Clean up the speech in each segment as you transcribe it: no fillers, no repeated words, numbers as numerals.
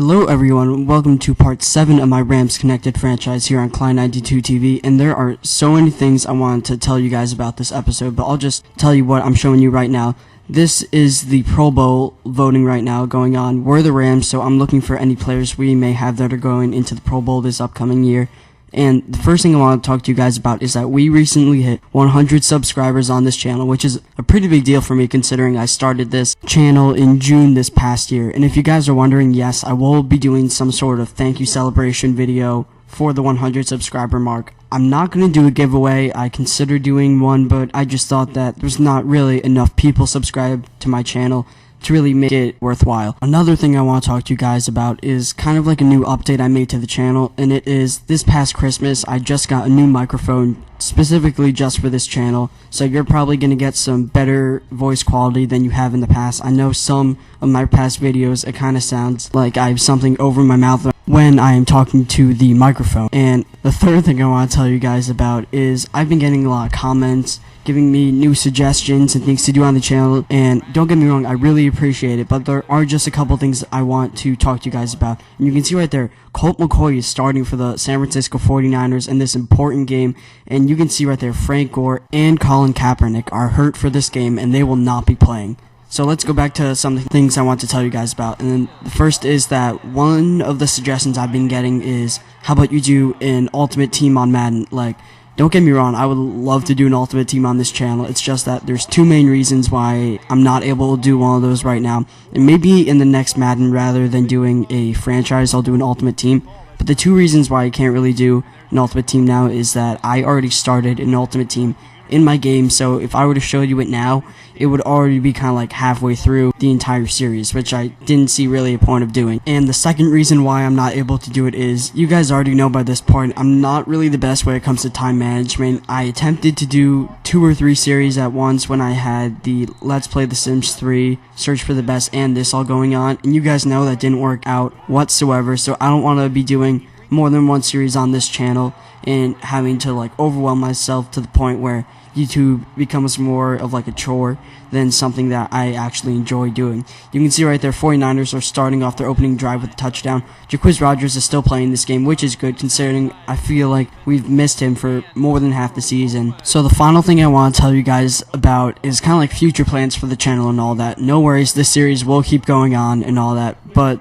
Hello everyone, welcome to part 7 of my Rams Connected franchise here on Klein92 TV, and there are so many things I wanted to tell you guys about this episode, but I'll just tell you what I'm showing you right now. This is the Pro Bowl voting right now going on. We're the Rams, so I'm looking for any players we may have that are going into the Pro Bowl this upcoming year. And the first thing I want to talk to you guys about is that we recently hit 100 subscribers on this channel, which is a pretty big deal for me considering I started this channel in June this past year. And if you guys are wondering, yes, I will be doing some sort of thank you celebration video for the 100 subscriber mark. I'm not going to do a giveaway. I considered doing one, but I just thought that there's not really enough people subscribed to my channel to really make it worthwhile. Another thing I want to talk to you guys about is kind of like a new update I made to the channel, and it is this past Christmas I just got a new microphone specifically just for this channel, so you're probably going to get some better voice quality than you have in the past. I know some of my past videos it kind of sounds like I have something over my mouth when I am talking to the microphone. And the third thing I want to tell you guys about is I've been getting a lot of comments giving me new suggestions and things to do on the channel, and don't get me wrong, I really appreciate it, but there are just a couple things I want to talk to you guys about. And you can see right there, Colt McCoy is starting for the San Francisco 49ers in this important game, and you can see right there, Frank Gore and Colin Kaepernick are hurt for this game, and they will not be playing. So let's go back to some things I want to tell you guys about. And then the first is that one of the suggestions I've been getting is, how about you do an ultimate team on Madden? Like, don't get me wrong, I would love to do an ultimate team on this channel. It's just that there's two main reasons why I'm not able to do one of those right now. And maybe in the next Madden, rather than doing a franchise, I'll do an ultimate team. But the two reasons why I can't really do an ultimate team now is that I already started an ultimate team in my game, so if I were to show you it now, it would already be kind of like halfway through the entire series, which I didn't see really a point of doing. And the second reason why I'm not able to do it is, you guys already know by this point, I'm not really the best when it comes to time management. I attempted to do 2 or 3 series at once when I had the Let's Play The Sims 3, Search for the Best, and this all going on, and you guys know that didn't work out whatsoever, so I don't want to be doing more than one series on this channel and having to like overwhelm myself to the point where YouTube becomes more of like a chore than something that I actually enjoy doing. You can see right there, 49ers are starting off their opening drive with a touchdown. Jacquizz Rodgers is still playing this game, which is good considering I feel like we've missed him for more than half the season. So the final thing I want to tell you guys about is kind of like future plans for the channel and all that. No worries, this series will keep going on and all that, but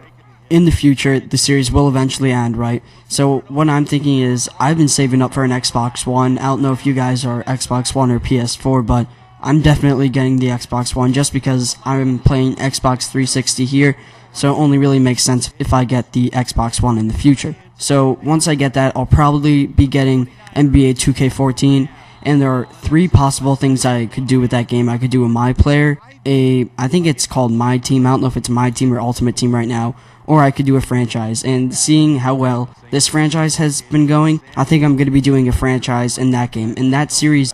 in the future, the series will eventually end, right? So what I'm thinking is, I've been saving up for an Xbox One. I don't know if you guys are Xbox One or PS4, but I'm definitely getting the Xbox One just because I'm playing Xbox 360 here, so it only really makes sense if I get the Xbox One in the future. So once I get that, I'll probably be getting NBA 2K14, and there are 3 possible things I could do with that game. I could do a My Player, I think it's called My Team, I don't know if it's My Team or Ultimate Team right now, or I could do a franchise. And seeing how well this franchise has been going, I think I'm going to be doing a franchise in that game. And that series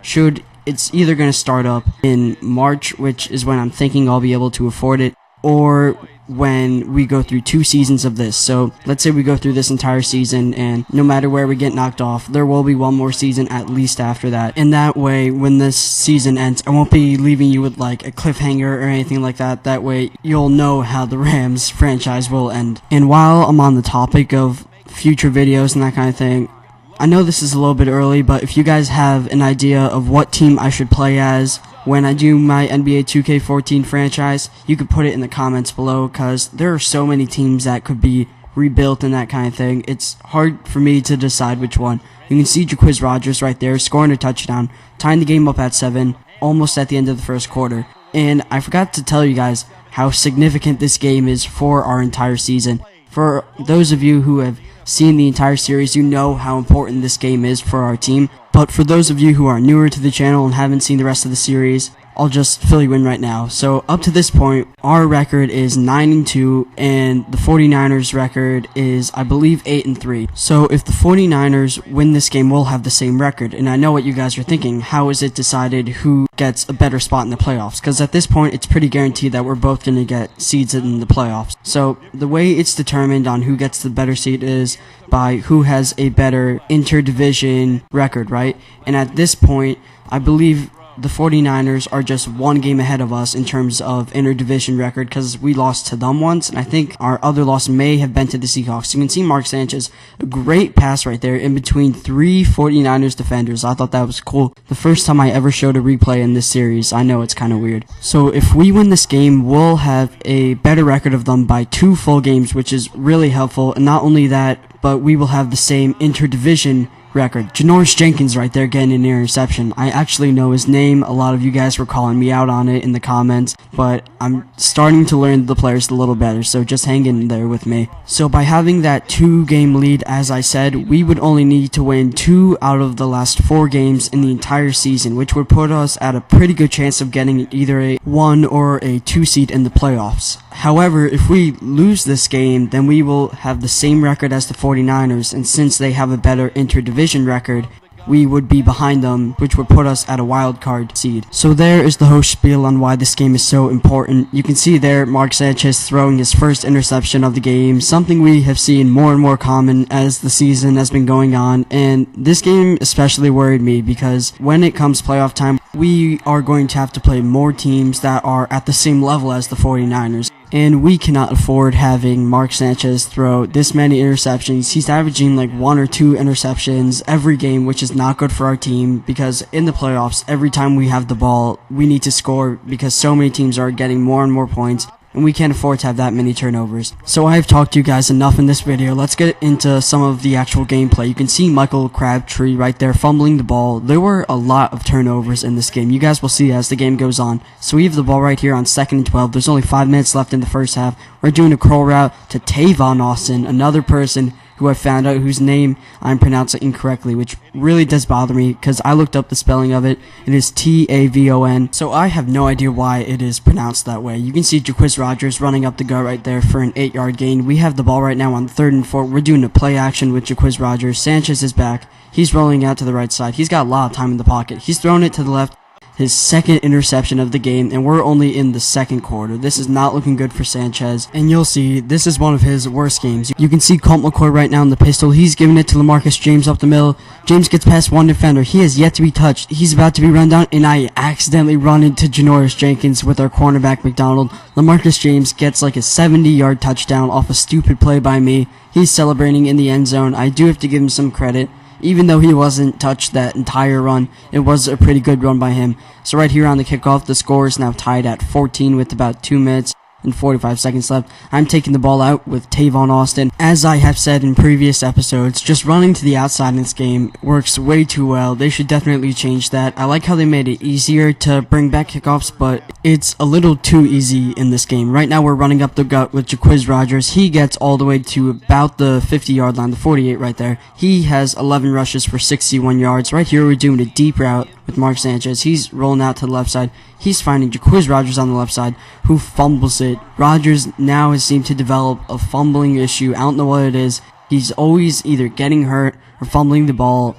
it's either going to start up in March, which is when I'm thinking I'll be able to afford it, or when we go through 2 seasons of this. So let's say we go through this entire season, and no matter where we get knocked off, there will be one more season at least after that. And that way, when this season ends, I won't be leaving you with like a cliffhanger or anything like that. That way, you'll know how the Rams franchise will end. And while I'm on the topic of future videos and that kind of thing, I know this is a little bit early, but if you guys have an idea of what team I should play as when I do my NBA 2K14 franchise, you could put it in the comments below, because there are so many teams that could be rebuilt and that kind of thing. It's hard for me to decide which one. You can see Jacquizz Rodgers right there scoring a touchdown, tying the game up at 7, almost at the end of the first quarter. And I forgot to tell you guys how significant this game is for our entire season. For those of you who have seen the entire series, you know how important this game is for our team. But for those of you who are newer to the channel and haven't seen the rest of the series, I'll just fill you in right now. So up to this point, our record is 9-2, and the 49ers record is, I believe, 8-3. So if the 49ers win this game, we'll have the same record. And I know what you guys are thinking. How is it decided who gets a better spot in the playoffs? Because at this point, it's pretty guaranteed that we're both going to get seeds in the playoffs. So the way it's determined on who gets the better seed is by who has a better interdivision record, right? And at this point, I believe the 49ers are just one game ahead of us in terms of interdivision record because we lost to them once, and I think our other loss may have been to the Seahawks. You can see Mark Sanchez, a great pass right there in between three 49ers defenders. I thought that was cool. The first time I ever showed a replay in this series. I know it's kind of weird. So if we win this game, we'll have a better record of them by 2 full games, which is really helpful. And not only that, but we will have the same interdivision record. Janoris Jenkins right there getting an interception. I actually know his name. A lot of you guys were calling me out on it in the comments, but I'm starting to learn the players a little better, so just hang in there with me. So by having that 2-game lead, as I said, we would only need to win 2 out of the last 4 games in the entire season, which would put us at a pretty good chance of getting either a 1 or a 2 seed in the playoffs. However, if we lose this game, then we will have the same record as the 49ers, and since they have a better interdivision record, we would be behind them, which would put us at a wild card seed. So there is the whole spiel on why this game is so important. You can see there Mark Sanchez throwing his first interception of the game, something we have seen more and more common as the season has been going on, and this game especially worried me because when it comes playoff time, we are going to have to play more teams that are at the same level as the 49ers. And we cannot afford having Mark Sanchez throw this many interceptions. He's averaging like 1 or 2 interceptions every game, which is not good for our team because in the playoffs, every time we have the ball, we need to score because so many teams are getting more and more points, and we can't afford to have that many turnovers. So I've talked to you guys enough in this video. Let's get into some of the actual gameplay. You can see Michael Crabtree right there fumbling the ball. There were a lot of turnovers in this game. You guys will see as the game goes on. So we have the ball right here on 2nd and 12. There's only 5 minutes left in the first half. We're doing a curl route to Tavon Austin, another person who I found out whose name I'm pronouncing incorrectly, which really does bother me because I looked up the spelling of it. It is Tavon, so I have no idea why it is pronounced that way. You can see Jacquizz Rodgers running up the gut right there for an 8-yard gain. We have the ball right now on 3rd and 4. We're doing a play action with Jacquizz Rodgers. Sanchez is back. He's rolling out to the right side. He's got a lot of time in the pocket. He's throwing it to the left. His 2nd interception of the game, and we're only in the 2nd quarter. This is not looking good for Sanchez, and you'll see this is one of his worst games. You can see Colt McCoy right now in the pistol. He's giving it to LaMarcus James up the middle. James gets past one defender. He has yet to be touched. He's about to be run down, and I accidentally run into Janoris Jenkins with our cornerback McDonald. LaMarcus James gets like a 70-yard touchdown off a stupid play by me. He's celebrating in the end zone. I do have to give him some credit. Even though he wasn't touched that entire run, it was a pretty good run by him. So right here on the kickoff, the score is now tied at 14 with about 2 minutes and 45 seconds left. I'm taking the ball out with Tavon Austin. As I have said in previous episodes, just running to the outside in this game works way too well. They should definitely change that. I like how they made it easier to bring back kickoffs, but it's a little too easy in this game. Right now we're running up the gut with Jacquizz Rodgers. He gets all the way to about the 50-yard line, the 48 right there. He has 11 rushes for 61 yards. Right here we're doing a deep route with Mark Sanchez. He's rolling out to the left side. He's finding Jacquizz Rodgers on the left side, who fumbles it. Rodgers now has seemed to develop a fumbling issue. I don't know what it is. He's always either getting hurt or fumbling the ball.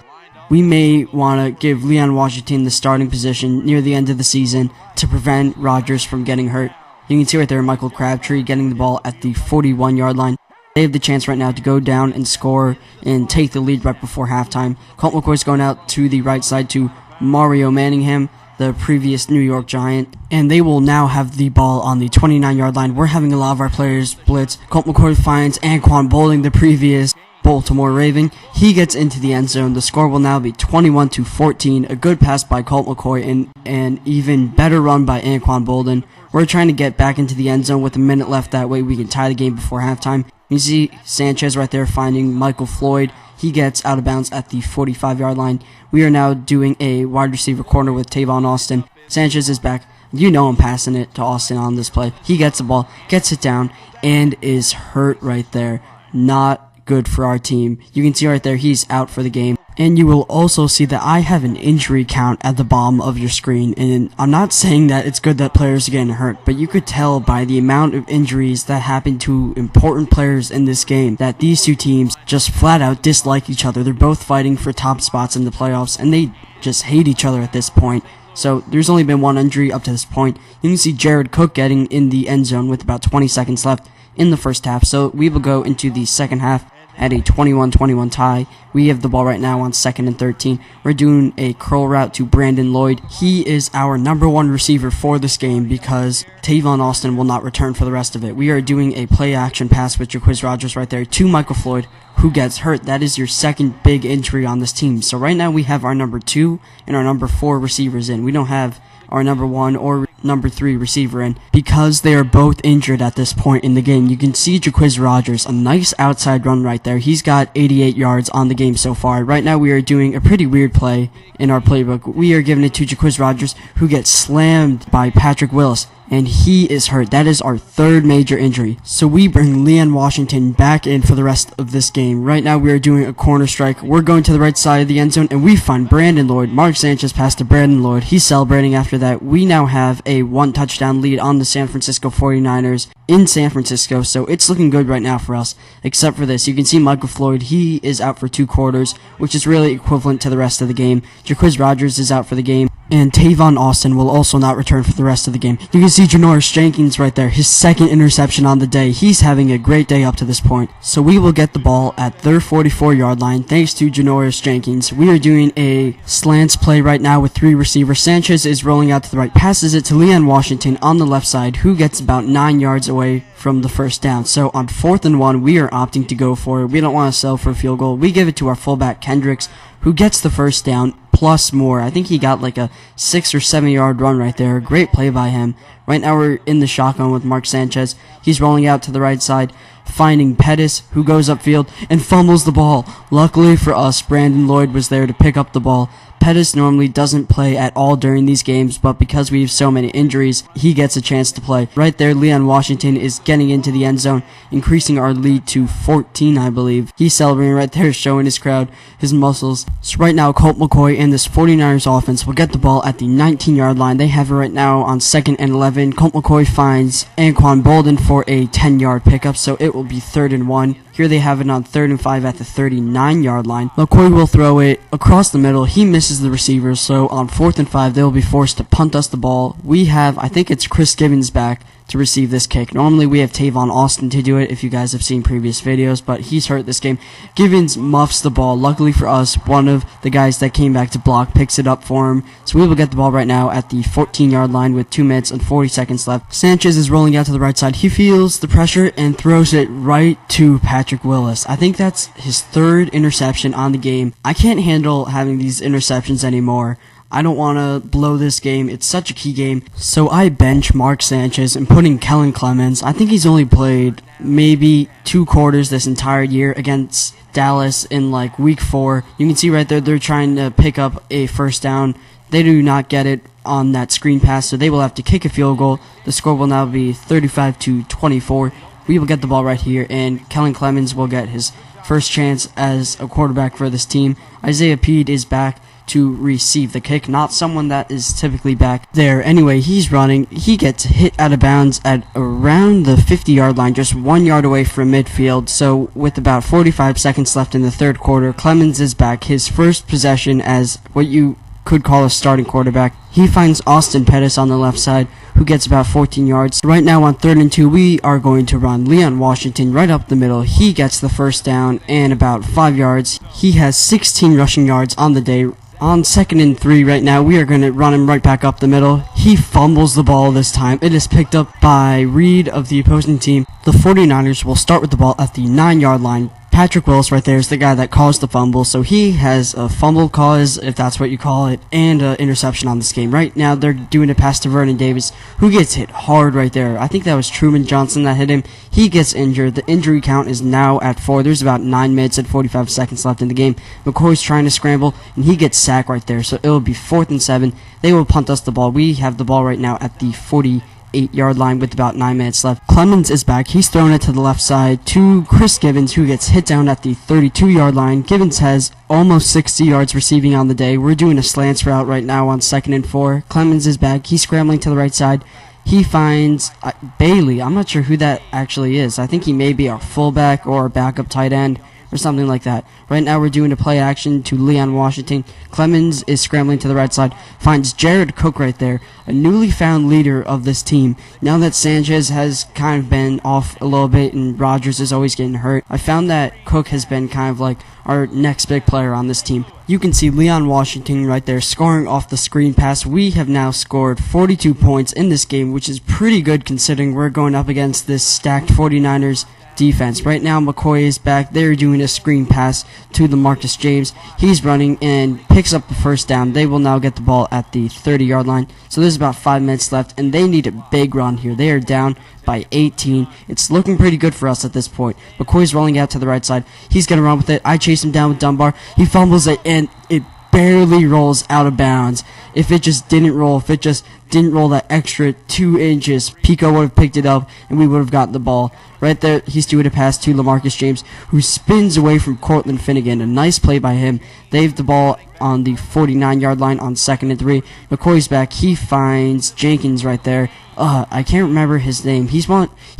We may want to give Leon Washington the starting position near the end of the season to prevent Rodgers from getting hurt. You can see right there Michael Crabtree getting the ball at the 41-yard line. They have the chance right now to go down and score and take the lead right before halftime. Colt McCoy's going out to the right side to Mario Manningham, the previous New York Giant, and they will now have the ball on the 29-yard line. We're having a lot of our players blitz. Colt McCoy finds Anquan Bolding, the previous Baltimore Raven. He gets into the end zone. The score will now be 21-14. A good pass by Colt McCoy and an even better run by Anquan Boldin. We're trying to get back into the end zone with a minute left. That way we can tie the game before halftime. You see Sanchez right there finding Michael Floyd. He gets out of bounds at the 45-yard line. We are now doing a wide receiver corner with Tavon Austin. Sanchez is back. You know I'm passing it to Austin on this play. He gets the ball, gets it down, and is hurt right there. Not good for our team. You can see right there he's out for the game. And you will also see that I have an injury count at the bottom of your screen. And I'm not saying that it's good that players are getting hurt, but you could tell by the amount of injuries that happened to important players in this game that these two teams just flat out dislike each other. They're both fighting for top spots in the playoffs, and they just hate each other at this point. So there's only been one injury up to this point. You can see Jared Cook getting in the end zone with about 20 seconds left in the first half. So we will go into the second half at a 21-21 tie. We have the ball right now on 2nd and 13. We're doing a curl route to Brandon Lloyd. He is our number one receiver for this game because Tavon Austin will not return for the rest of it. We are doing a play action pass with Jaquiz Rogers right there to Michael Floyd, who gets hurt. That is your second big injury on this team. So right now we have our number 2 and our number 4 receivers in. We don't have our number 1 or number 3 receiver in because they are both injured at this point in the game. You can see Jaquiz Rogers, a nice outside run right there. He's got 88 yards on the game so far. Right now we are doing a pretty weird play in our playbook. We are giving it to Jaquiz Rogers, who gets slammed by Patrick Willis, and he is hurt. That is our 3rd major injury. So we bring Leon Washington back in for the rest of this game. Right now we are doing a corner strike. We're going to the right side of the end zone, and we find Brandon Lloyd. Mark Sanchez passed to Brandon Lloyd. He's celebrating after that. We now have a 1 touchdown lead on the San Francisco 49ers in San Francisco, so it's looking good right now for us, except for this. You can see Michael Floyd. He is out for 2 quarters, which is really equivalent to the rest of the game. Jaquiz Rogers is out for the game, and Tavon Austin will also not return for the rest of the game. You can see Janoris Jenkins right there, his 2nd interception on the day. He's having a great day up to this point. So we will get the ball at their 44-yard line thanks to Janoris Jenkins. We are doing a slants play right now with 3 receivers. Sanchez is rolling out to the right, passes it to Leon Washington on the left side, who gets about 9 yards away from the first down. So on 4th and 1, we are opting to go for it. We don't want to settle for a field goal. We give it to our fullback Kendricks, who gets the first down plus more. I think he got like a 6 or 7 yard run right there. Great play by him. Right now we're in the shotgun with Mark Sanchez. He's rolling out to the right side, finding Pettis, who goes upfield and fumbles the ball. Luckily for us, Brandon Lloyd was there to pick up the ball. Pettis normally doesn't play at all during these games, but because we have so many injuries, he gets a chance to play. Right there, Leon Washington is getting into the end zone, increasing our lead to 14, I believe. He's celebrating right there, showing his crowd his muscles. So right now, Colt McCoy and this 49ers offense will get the ball at the 19-yard line. They have it right now on 2nd and 11. Colt McCoy finds Anquan Bolden for a 10-yard pickup, so it will be 3rd and 1. Here they have it on 3rd and 5 at the 39-yard line. McCoy will throw it across the middle. He misses the receivers, so on 4th and 5, they will be forced to punt us the ball. We have, I think it's Chris Gibbons back to receive this kick. Normally we have Tavon Austin to do it, if you guys have seen previous videos, but he's hurt this game. Gibbons muffs the ball. Luckily for us, one of the guys that came back to block picks it up for him. So we will get the ball right now at the 14-yard line with 2 minutes and 40 seconds left. Sanchez is rolling out to the right side. He feels the pressure and throws it right to Patrick Willis. I think that's his 3rd interception on the game. I can't handle having these interceptions anymore. I don't want to blow this game. It's such a key game. So I bench Mark Sanchez and put in Kellen Clemens. I think he's only played maybe 2 quarters this entire year against Dallas in like week 4. You can see right there they're trying to pick up a first down. They do not get it on that screen pass, so they will have to kick a field goal. The score will now be 35-24. We will get the ball right here, and Kellen Clemens will get his first chance as a quarterback for this team. Isaiah Peed is back to receive the kick, not someone that is typically back there. Anyway, he's running. He gets hit out of bounds at around the 50-yard line, just 1 yard away from midfield. So with about 45 seconds left in the 3rd quarter, Clemens is back. His first possession as what you could call a starting quarterback. He finds Austin Pettis on the left side, who gets about 14 yards. Right now on 3rd and 2, we are going to run Leon Washington right up the middle. He gets the first down and about 5 yards. He has 16 rushing yards on the day. On 2nd and 3 right now, we are going to run him right back up the middle. He fumbles the ball this time. It is picked up by Reed of the opposing team. The 49ers will start with the ball at the 9-yard line. Patrick Willis right there is the guy that caused the fumble, so he has a fumble cause, if that's what you call it, and an interception on this game. Right now, they're doing a pass to Vernon Davis, who gets hit hard right there. I think that was Truman Johnson that hit him. He gets injured. The injury count is now at 4. There's about 9 minutes and 45 seconds left in the game. McCoy's trying to scramble, and he gets sacked right there, so it will be 4th and 7. They will punt us the ball. We have the ball right now at the 48-yard line with about 9 minutes left. Clemens is back. He's throwing it to the left side to Chris Gibbons, who gets hit down at the 32-yard line. Gibbons has almost 60 yards receiving on the day. We're doing a slants route right now on 2nd and 4. Clemens is back. He's scrambling to the right side. He finds Bailey. I'm not sure who that actually is. I think he may be our fullback or backup tight end or something like that. Right now we're doing a play action to Leon Washington. Clemens is scrambling to the right side, finds Jared Cook right there, a newly found leader of this team. Now that Sanchez has kind of been off a little bit and Rodgers is always getting hurt, I found that Cook has been kind of like our next big player on this team. You can see Leon Washington right there scoring off the screen pass. We have now scored 42 points in this game, which is pretty good considering we're going up against this stacked 49ers defense. Right now McCoy is back. They're doing a screen pass to LaMarcus James. He's running and picks up the first down. They will now get the ball at the 30-yard line. So there's about 5 minutes left, and they need a big run here. They are down by 18. It's looking pretty good for us at this point. McCoy's rolling out to the right side. He's going to run with it. I chase him down with Dunbar. He fumbles it, and it barely rolls out of bounds. If it just didn't roll that extra 2 inches, Pico would have picked it up, and we would have gotten the ball. Right there, he's doing a pass to LaMarcus James, who spins away from Cortland Finnegan. A nice play by him. They have the ball on the 49-yard line on 2nd and 3. McCoy's back. He finds Jenkins right there. I can't remember his name. He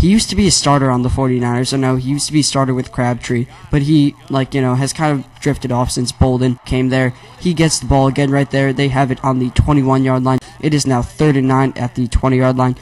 used to be a starter on the 49ers. So no, he used to be a starter with Crabtree, but he, has kind of drifted off since Bolden came there. He gets the ball again right there. They have it on the 21-yard line. It is now 3rd and 9 at the 20-yard line.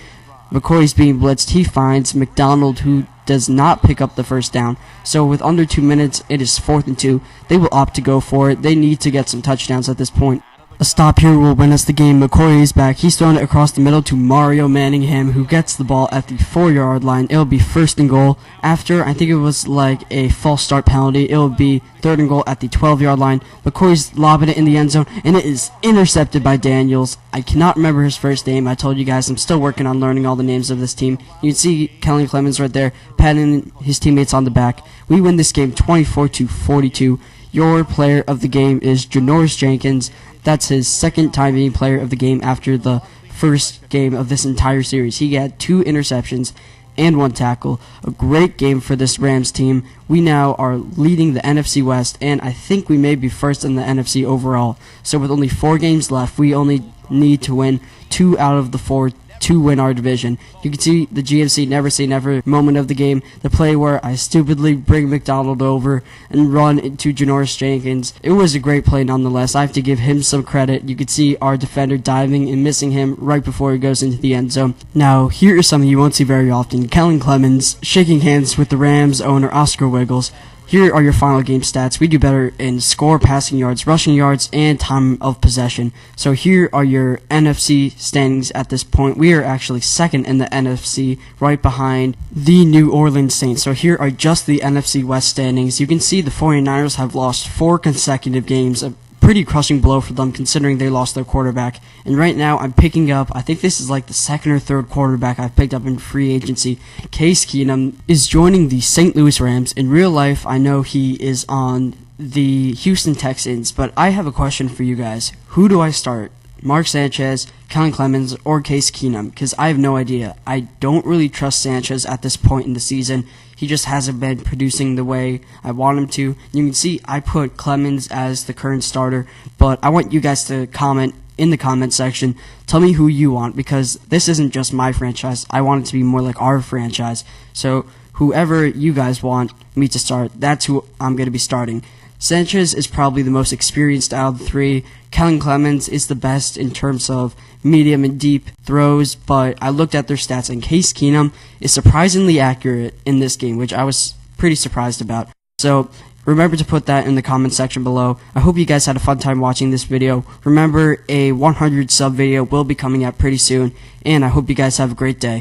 McCoy's being blitzed. He finds McDonald, who does not pick up the first down. So with under 2 minutes, it is 4th and 2. They will opt to go for it. They need to get some touchdowns at this point. A stop here will win us the game. McCoy is back. He's throwing it across the middle to Mario Manningham, who gets the ball at the 4-yard line. It'll be 1st and goal. After, I think it was like a false start penalty, it'll be 3rd and goal at the 12-yard line. McCoy's lobbing it in the end zone, and it is intercepted by Daniels. I cannot remember his first name. I told you guys I'm still working on learning all the names of this team. You can see Kellen Clemens right there, patting his teammates on the back. We win this game 24-42. Your player of the game is Janoris Jenkins. That's his 2nd time being player of the game after the first game of this entire series. He had 2 interceptions and 1 tackle. A great game for this Rams team. We now are leading the NFC West, and I think we may be first in the NFC overall. So with only 4 games left, we only need to win 2 out of the 4 to win our division. You can see the GMC never say never moment of the game, the play where I stupidly bring McDonald over and run into Janoris Jenkins. It was a great play nonetheless. I have to give him some credit. You could see our defender diving and missing him right before he goes into the end zone. Now, here is something you won't see very often. Kellen Clemens shaking hands with the Rams owner Oscar Wiggles. Here are your final game stats. We do better in score, passing yards, rushing yards, and time of possession. So here are your NFC standings at this point. We are actually 2nd in the NFC, right behind the New Orleans Saints. So here are just the NFC West standings. You can see the 49ers have lost 4 consecutive games, a pretty crushing blow for them considering they lost their quarterback. And right now I'm picking up, I think this is like the 2nd or 3rd quarterback I've picked up in free agency. Case Keenum is joining the St. Louis Rams. In real life, I know he is on the Houston Texans, but I have a question for you guys. Who do I start? Mark Sanchez, Kellen Clemens, or Case Keenum? Because I have no idea. I don't really trust Sanchez at this point in the season. He just hasn't been producing the way I want him to. You can see I put Clemens as the current starter, but I want you guys to comment in the comment section. Tell me who you want, because this isn't just my franchise. I want it to be more like our franchise. So whoever you guys want me to start, that's who I'm going to be starting. Sanchez is probably the most experienced out of the 3. Kellen Clemens is the best in terms of medium and deep throws, but I looked at their stats, and Case Keenum is surprisingly accurate in this game, which I was pretty surprised about. So remember to put that in the comment section below. I hope you guys had a fun time watching this video. Remember, a 100 sub video will be coming out pretty soon, and I hope you guys have a great day.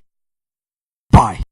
Bye.